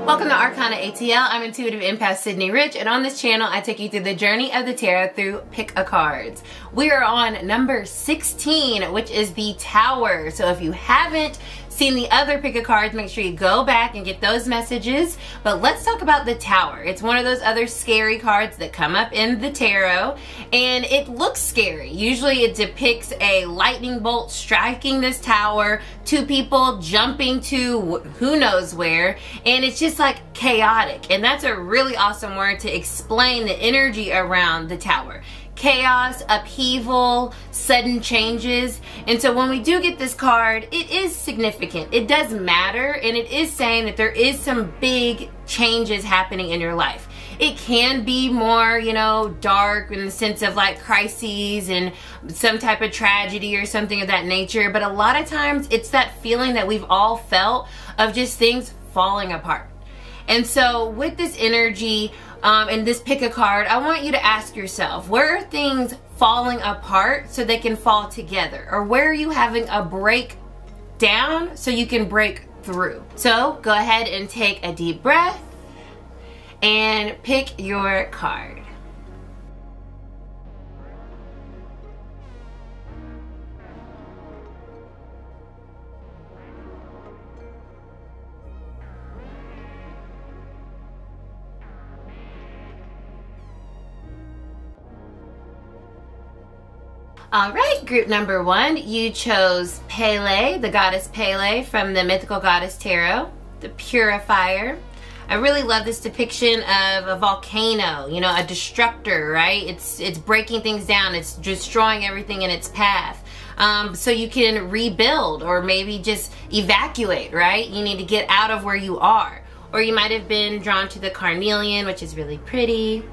Welcome to Arcana ATL. I'm Intuitive Empath Sydney Rich, and on this channel I take you through the journey of the tarot through pick-a-cards. We are on number 16, which is the Tower. So if you haven't seen the other pick-a-cards, make sure you go back and get those messages. But let's talk about the Tower. It's one of those other scary cards that come up in the tarot, and it looks scary. Usually it depicts a lightning bolt striking this tower, two people jumping to who knows where, and it's just like chaotic. And that's a really awesome word to explain the energy around the Tower. Chaos, upheaval, sudden changes. And so when we do get this card, it is significant. It does matter, and it is saying that there is some big changes happening in your life. It can be more, you know, dark in the sense of like crises and some type of tragedy or something of that nature. But a lot of times it's that feeling that we've all felt of just things falling apart. And so with this energy, and this pick a card, I want you to ask yourself, where are things falling apart so they can fall together? Or where are you having a breakdown so you can break through? So go ahead and take a deep breath and pick your card. All right, group number one, you chose Pele, the goddess Pele from the Mythical Goddess Tarot, the Purifier. I really love this depiction of a volcano, you know, a destructor, right? It's breaking things down, it's destroying everything in its path. So you can rebuild or maybe just evacuate, right? You need to get out of where you are. Or you might have been drawn to the carnelian, which is really pretty.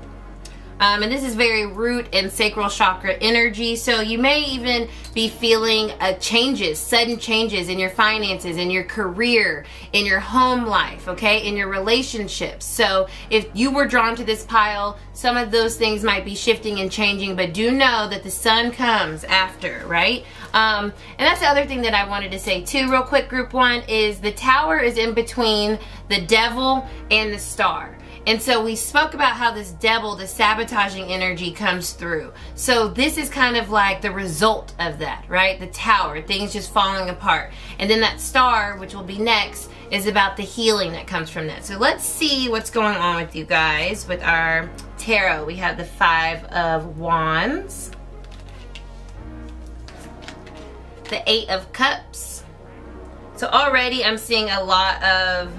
And this is very root and sacral chakra energy. So you may even be feeling changes, sudden changes in your finances, in your career, in your home life, okay, in your relationships. So if you were drawn to this pile, some of those things might be shifting and changing, but do know that the sun comes after, right? And that's the other thing that I wanted to say too, real quick, group one, is the Tower is in between the Devil and the Star. And so we spoke about how this devil, the sabotaging energy, comes through. So this is kind of like the result of that, right? The Tower, things just falling apart. And then that Star, which will be next, is about the healing that comes from that. So let's see what's going on with you guys with our tarot. We have the Five of Wands, the Eight of Cups. So already I'm seeing a lot of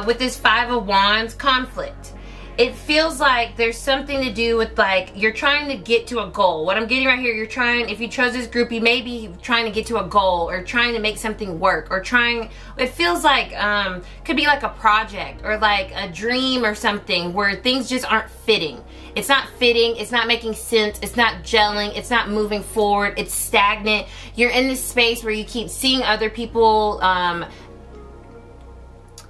with this Five of Wands, conflict. It feels like there's something to do with, like, you're trying to get to a goal. What I'm getting right here, you're trying, if you chose this group, you may be trying to get to a goal or trying to make something work or trying, it feels like, could be like a project or like a dream or something where things just aren't fitting. It's not fitting, it's not making sense, it's not gelling, it's not moving forward, it's stagnant. You're in this space where you keep seeing other people,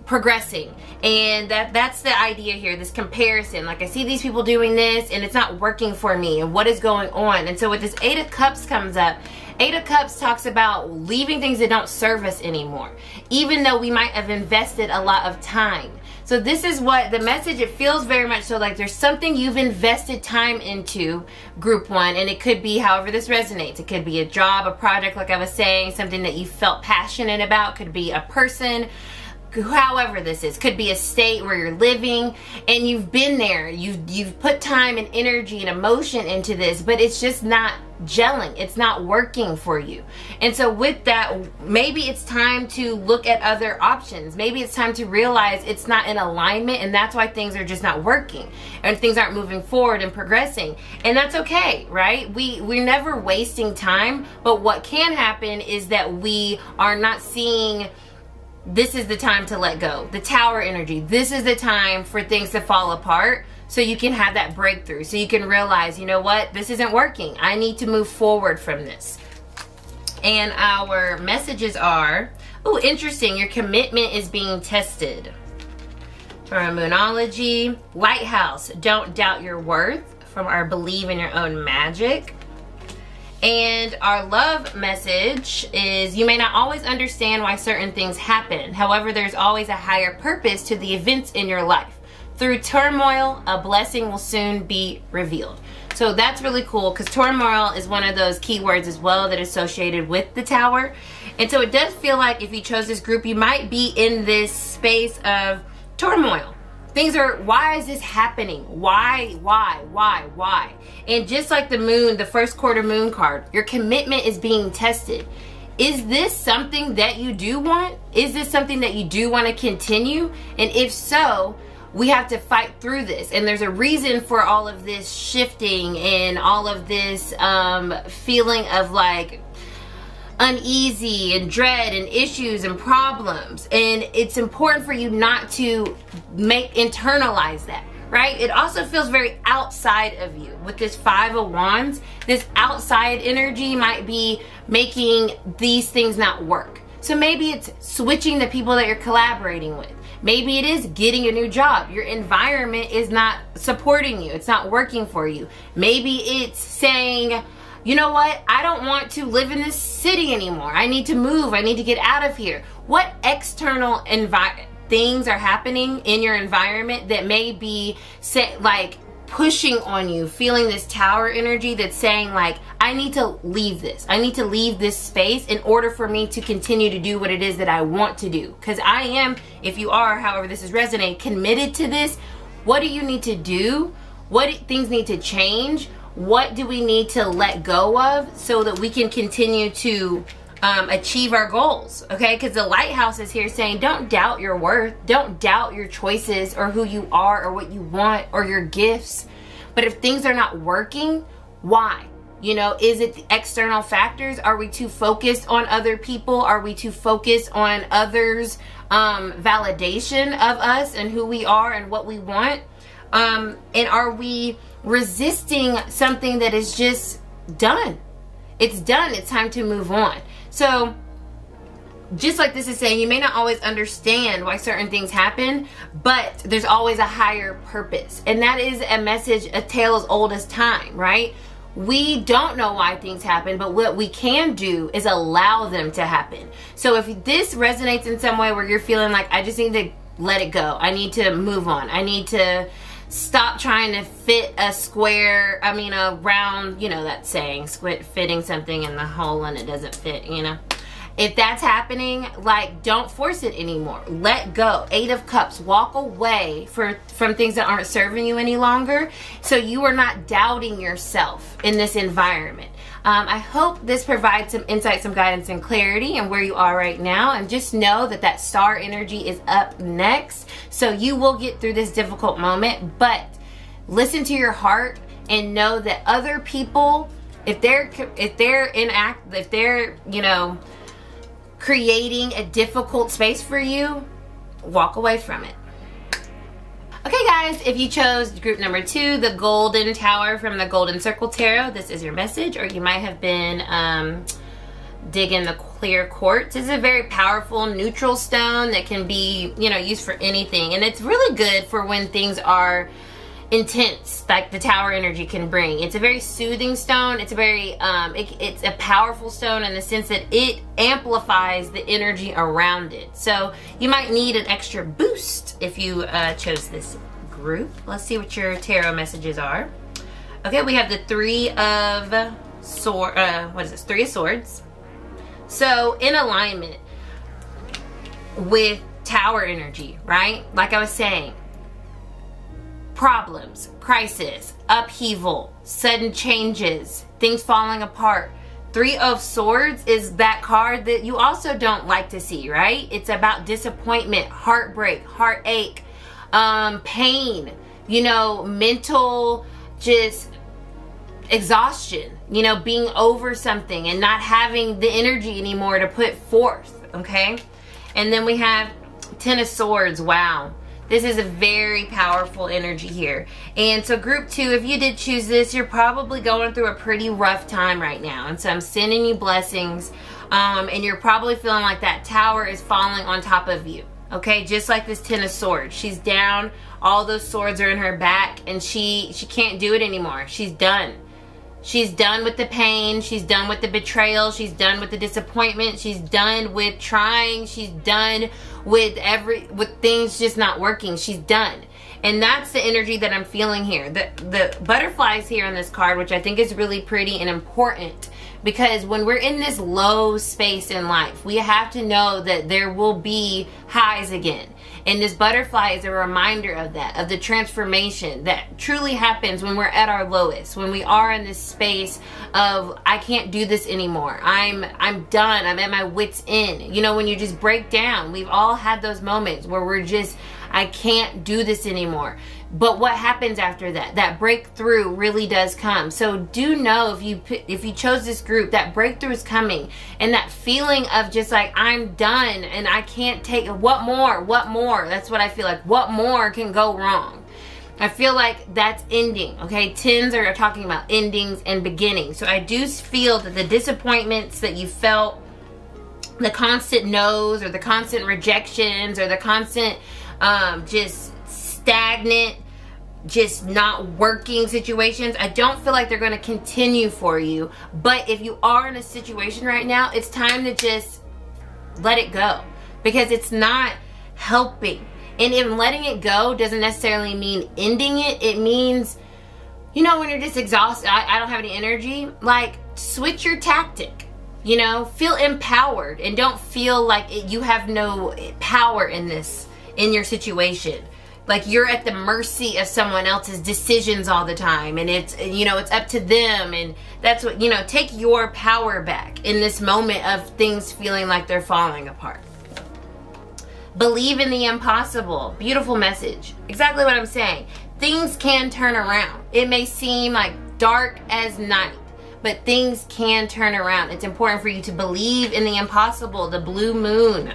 progressing, and that's the idea here, this comparison. Like, I see these people doing this and it's not working for me, and what is going on? And so with this Eight of Cups comes up, Eight of Cups talks about leaving things that don't serve us anymore, even though we might have invested a lot of time. So this is what the message, it feels very much so like there's something you've invested time into, group one, and it could be however this resonates. It could be a job, a project, like I was saying, something that you felt passionate about, could be a person, however this is, could be a state where you're living and you've been there, you've put time and energy and emotion into this, but it's just not gelling, it's not working for you. And so with that, maybe it's time to look at other options. Maybe it's time to realize it's not in alignment, and that's why things are just not working and things aren't moving forward and progressing. And that's okay, right? We're never wasting time, but what can happen is that we are not seeing this is the time to let go. The Tower energy, this is the time for things to fall apart so you can have that breakthrough, so you can realize, you know what, this isn't working. I need to move forward from this. And our messages are, oh, interesting, your commitment is being tested. From our Moonology, Lighthouse, don't doubt your worth, from our Believe in Your Own Magic. And our love message is, you may not always understand why certain things happen. However, there's always a higher purpose to the events in your life. Through turmoil, a blessing will soon be revealed. So that's really cool, because turmoil is one of those keywords as well that is associated with the Tower. And so it does feel like if you chose this group, you might be in this space of turmoil. Things are, why is this happening? Why? And just like the moon, the first quarter moon card, your commitment is being tested. Is this something that you do want? Is this something that you do want to continue? And if so, we have to fight through this. And there's a reason for all of this shifting and all of this feeling of like uneasy and dread and issues and problems. And it's important for you not to internalize that, right? It also feels very outside of you. With this Five of Wands, this outside energy might be making these things not work. So maybe it's switching the people that you're collaborating with. Maybe it is getting a new job. Your environment is not supporting you. It's not working for you. Maybe it's saying, you know what? I don't want to live in this city anymore. I need to move. I need to get out of here. What external things are happening in your environment that may be like pushing on you, feeling this Tower energy that's saying like, I need to leave this. I need to leave this space in order for me to continue to do what it is that I want to do. Because I am, if you are, however this is resonating, committed to this. What do you need to do? What things need to change? What do we need to let go of so that we can continue to achieve our goals? Okay, because the lighthouse is here saying, don't doubt your worth. Don't doubt your choices or who you are or what you want or your gifts. But if things are not working, why? You know, is it the external factors? Are we too focused on other people? Are we too focused on others' validation of us and who we are and what we want? And are we resisting something that is just done? It's done. It's time to move on. So just like this is saying, you may not always understand why certain things happen, but there's always a higher purpose. And that is a message, a tale as old as time, right? We don't know why things happen, but what we can do is allow them to happen. So if this resonates in some way where you're feeling like, I just need to let it go. I need to move on. I need to stop trying to fit a square, a round, you know that saying, fitting something in the hole and it doesn't fit, you know. If that's happening, like, don't force it anymore. Let go. 8 of Cups. Walk away from things that aren't serving you any longer, so you are not doubting yourself in this environment. I hope this provides some insight, some guidance, and clarity in where you are right now. And just know that that star energy is up next. So you will get through this difficult moment. But listen to your heart and know that other people, if they're creating a difficult space for you, walk away from it. Okay guys, if you chose group number 2, the Golden Tower from the Golden Circle Tarot, this is your message. Or you might have been digging the clear quartz. This is a very powerful neutral stone that can be, used for anything. And it's really good for when things are intense, like the Tower energy can bring. It's a very soothing stone. It's a very it's a powerful stone in the sense that it amplifies the energy around it. So you might need an extra boost if you chose this group. Let's see what your tarot messages are. Okay, we have the Three of Swords. So in alignment with Tower energy, right? Like I was saying, problems, crisis, upheaval, sudden changes, things falling apart. 3 of Swords is that card that you also don't like to see, right? It's about disappointment, heartbreak, heartache, pain, mental just exhaustion, being over something and not having the energy anymore to put forth, okay? And then we have 10 of Swords. Wow. This is a very powerful energy here. And so group 2, if you did choose this, you're probably going through a pretty rough time right now. And so I'm sending you blessings. And you're probably feeling like that Tower is falling on top of you. Okay, just like this 10 of Swords. She's down. All those swords are in her back. And she can't do it anymore. She's done. She's done with the pain. She's done with the betrayal. She's done with the disappointment. She's done with trying. She's done with things just not working. She's done. And that's the energy that I'm feeling here. The butterflies here on this card, which I think is really pretty and important, because when we're in this low space in life, we have to know that there will be highs again. And this butterfly is a reminder of that, of the transformation that truly happens when we're at our lowest, when we are in this space of, I can't do this anymore. I'm done. I'm at my wit's end. You know, when you just break down. We've all had those moments where we're just, I can't do this anymore. But what happens after that? That breakthrough really does come. So do know, if you chose this group, that breakthrough is coming. And that feeling of just like, I'm done and I can't take, what more? What more? That's what I feel like. What more can go wrong? I feel like that's ending, okay? Tens are talking about endings and beginnings. So I do feel that the disappointments that you felt, the constant no's or the constant rejections or the constant just stagnant, just not working situations, I don't feel like they're going to continue for you. But if you are in a situation right now, it's time to just let it go, because it's not helping. And even letting it go doesn't necessarily mean ending it. It means, you know, when you're just exhausted, I don't have any energy, like, switch your tactic. You know, feel empowered and don't feel like you have no power in your situation. Like you're at the mercy of someone else's decisions all the time, and it's, you know, it's up to them. And that's what, you know, take your power back in this moment of things feeling like they're falling apart. Believe in the impossible. Beautiful message. Exactly what I'm saying. Things can turn around. It may seem like dark as night, but things can turn around. It's important for you to believe in the impossible. The blue moon.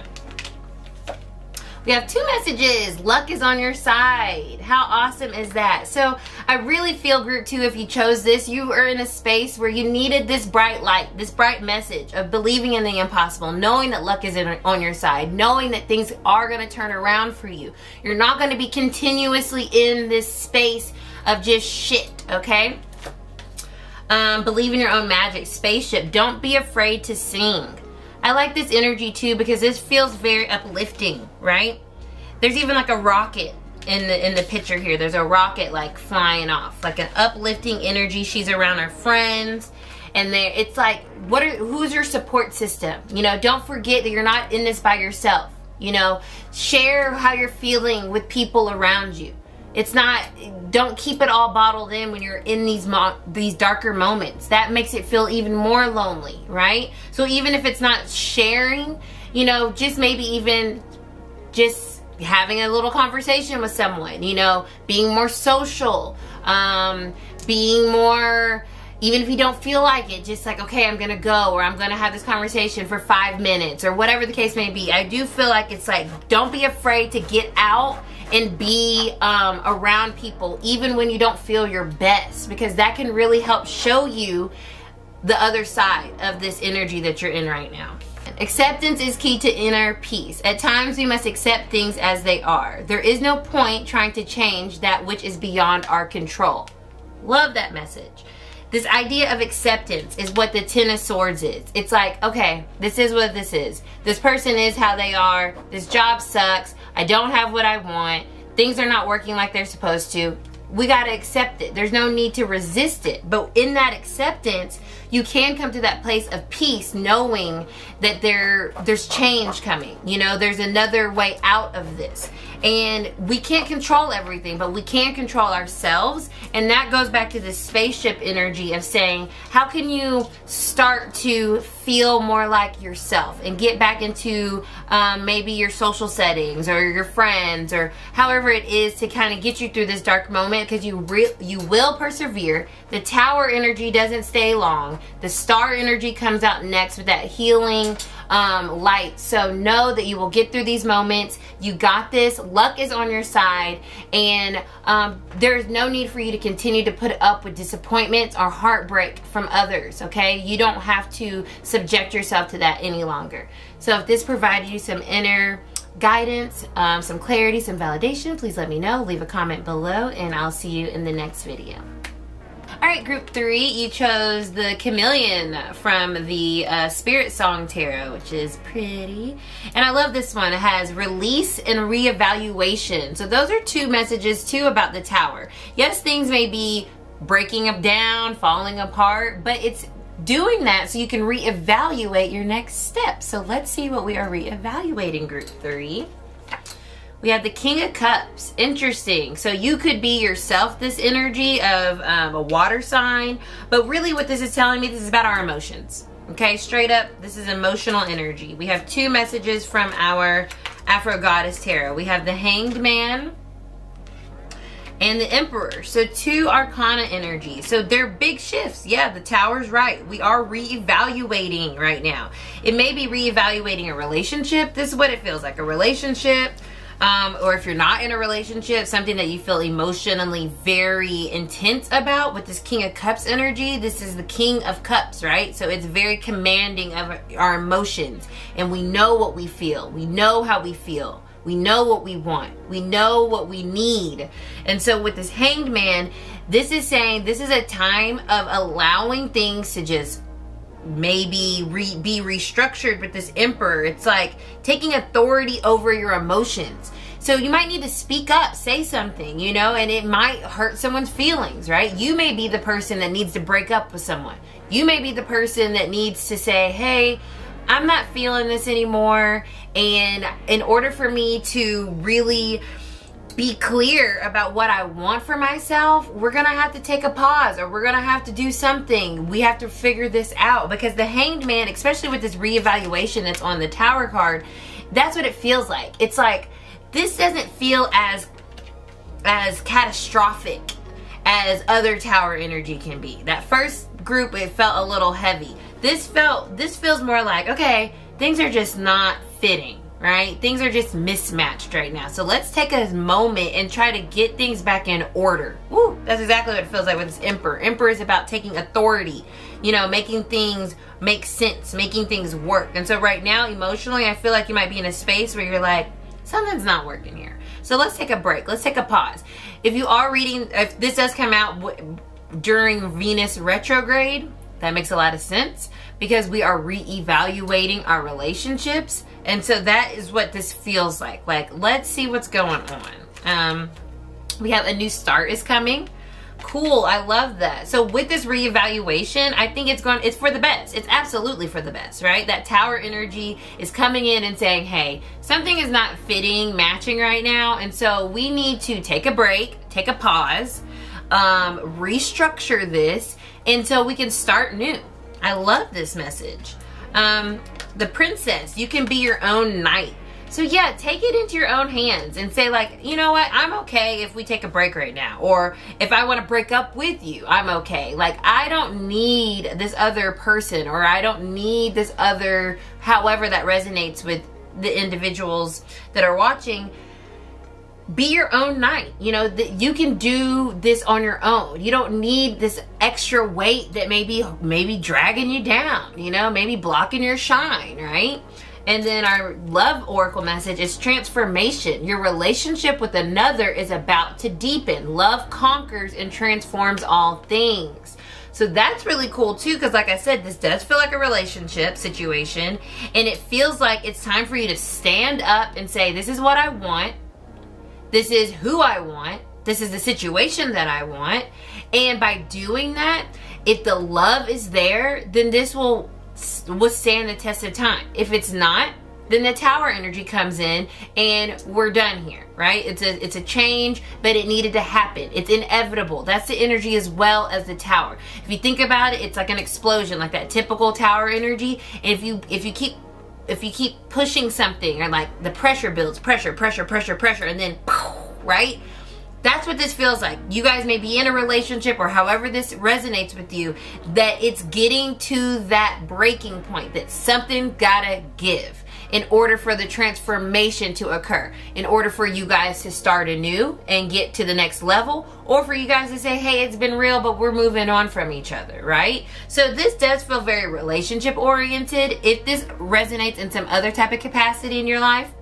We have two messages. Luck is on your side. How awesome is that? So I really feel, group 2, if you chose this, you are in a space where you needed this bright light, this bright message of believing in the impossible, knowing that luck is on your side, knowing that things are going to turn around for you. You're not going to be continuously in this space of just shit, okay? Believe in your own magic. Spaceship. Don't be afraid to sing. I like this energy too, because this feels very uplifting, right? There's even like a rocket in the picture here. There's a rocket like flying off, like an uplifting energy. She's around her friends, and it's like, who's your support system? You know, don't forget that you're not in this by yourself. You know, share how you're feeling with people around you. It's not, don't keep it all bottled in when you're in these darker moments. That makes it feel even more lonely, right? So even if it's not sharing, you know, just maybe even just having a little conversation with someone, you know, being more social, being more, even if you don't feel like it, just like, okay, I'm gonna go, or I'm gonna have this conversation for 5 minutes, or whatever the case may be. I do feel like it's like, don't be afraid to get out and be around people, even when you don't feel your best, because that can really help show you the other side of this energy that you're in right now. Acceptance is key to inner peace. At times we must accept things as they are. There is no point trying to change that which is beyond our control. Love that message. This idea of acceptance is what the Ten of Swords is. It's like, okay, this is what this is. This person is how they are. This job sucks. I don't have what I want. Things are not working like they're supposed to. We got to accept it. There's no need to resist it. But in that acceptance, you can come to that place of peace, knowing that there's change coming. You know, there's another way out of this. And we can't control everything, but we can control ourselves. And that goes back to the spaceship energy of saying, how can you start to feel more like yourself and get back into maybe your social settings or your friends, or however it is to kind of get you through this dark moment, because you will persevere. The Tower energy doesn't stay long. The Star energy comes out next with that healing light. So know that you will get through these moments. You got this. Luck is on your side, and there's no need for you to continue to put up with disappointments or heartbreak from others, okay? You don't have to subject yourself to that any longer. So if this provided you some inner guidance, some clarity, some validation, please let me know. Leave a comment below, and I'll see you in the next video. All right, group 3, you chose the Chameleon from the Spirit Song Tarot, which is pretty. And I love this one. It has release and reevaluation. So those are 2 messages too about the Tower. Yes, things may be breaking up down, falling apart, but it's doing that so you can reevaluate your next step. So let's see what we are reevaluating, group 3. We have the King of Cups. Interesting. So you could be yourself, this energy of a water sign. But really what this is telling me, this is about our emotions. Okay, straight up, this is emotional energy. We have 2 messages from our Afro Goddess Tarot. We have the Hanged Man and the Emperor. So 2 Arcana energy. So they're big shifts. Yeah, the Tower's right. We are reevaluating right now. It may be reevaluating a relationship. This is what it feels like, a relationship. Or if you're not in a relationship, something that you feel emotionally very intense about. With this King of Cups energy, this is the King of Cups, right? So it's very commanding of our emotions. And we know what we feel. We know how we feel. We know what we want. We know what we need. And so with this Hanged Man, this is saying this is a time of allowing things to just maybe be restructured. With this Emperor, it's like taking authority over your emotions. So you might need to speak up, say something, you know, and it might hurt someone's feelings, right? You may be the person that needs to break up with someone. You may be the person that needs to say, hey, I'm not feeling this anymore, and in order for me to really be clear about what I want for myself, we're gonna have to take a pause, or we're gonna have to do something. We have to figure this out, because the Hanged Man, especially with this reevaluation that's on the Tower card, that's what it feels like. It's like this doesn't feel as catastrophic as other Tower energy can be. That first group, it felt a little heavy. This feels more like, okay, things are just not fitting, right? Things are just mismatched right now. So let's take a moment and try to get things back in order. Woo, that's exactly what it feels like with this Emperor. Emperor is about taking authority, you know, making things make sense, making things work. And so right now, emotionally, I feel like you might be in a space where you're like, something's not working here. So let's take a break. Let's take a pause. If you are reading, if this does come out during Venus retrograde, that makes a lot of sense, because we are reevaluating our relationships. And so that is what this feels like. Like, let's see what's going on. We have a new start is coming. Cool, I love that. So with this reevaluation, I think it's for the best. It's absolutely for the best, right? That Tower energy is coming in and saying, hey, something is not fitting, matching right now. And so we need to take a break, take a pause, restructure this until we can start new. I love this message. The Princess, you can be your own knight. So yeah, take it into your own hands and say, like, you know what, I'm okay if we take a break right now. Or if I want to break up with you, I'm okay. Like, I don't need this other person, or I don't need this other, however that resonates with the individuals that are watching. Be your own knight. You know, you can do this on your own. You don't need this extra weight that may be dragging you down, you know, maybe blocking your shine, right? And then our love oracle message is transformation. Your relationship with another is about to deepen. Love conquers and transforms all things. So that's really cool too, because like I said, this does feel like a relationship situation, and it feels like it's time for you to stand up and say, this is what I want. This is who I want. This is the situation that I want. And by doing that, if the love is there, then this will withstand the test of time. If it's not, then the Tower energy comes in and we're done here, right? It's a change, but it needed to happen. It's inevitable. That's the energy as well as the Tower. If you think about it, it's like an explosion, like that typical Tower energy. And if you keep pushing something, or like the pressure builds, pressure, and then, right? That's what this feels like. You guys may be in a relationship, or however this resonates with you, that it's getting to that breaking point, that something gotta give in order for the transformation to occur, in order for you guys to start anew and get to the next level, or for you guys to say, hey, it's been real, but we're moving on from each other, right? So this does feel very relationship oriented. If this resonates in some other type of capacity in your life,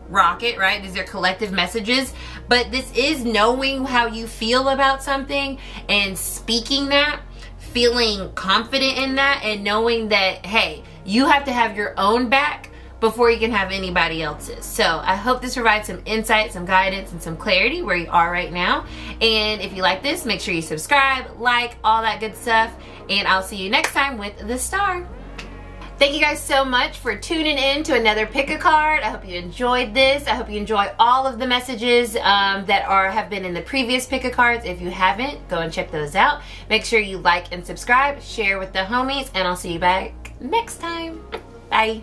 rocket, right? These are collective messages, but this is knowing how you feel about something and speaking that, feeling confident in that, and knowing that, hey, you have to have your own back before you can have anybody else's. So I hope this provides some insight, some guidance, and some clarity where you are right now. And if you like this, make sure you subscribe, like, all that good stuff, and I'll see you next time with the star. Thank you guys so much for tuning in to another pick a card. I hope you enjoyed this. I hope you enjoy all of the messages that have been in the previous pick a cards. If you haven't, go and check those out. Make sure you like and subscribe, share with the homies, and I'll see you back next time. Bye.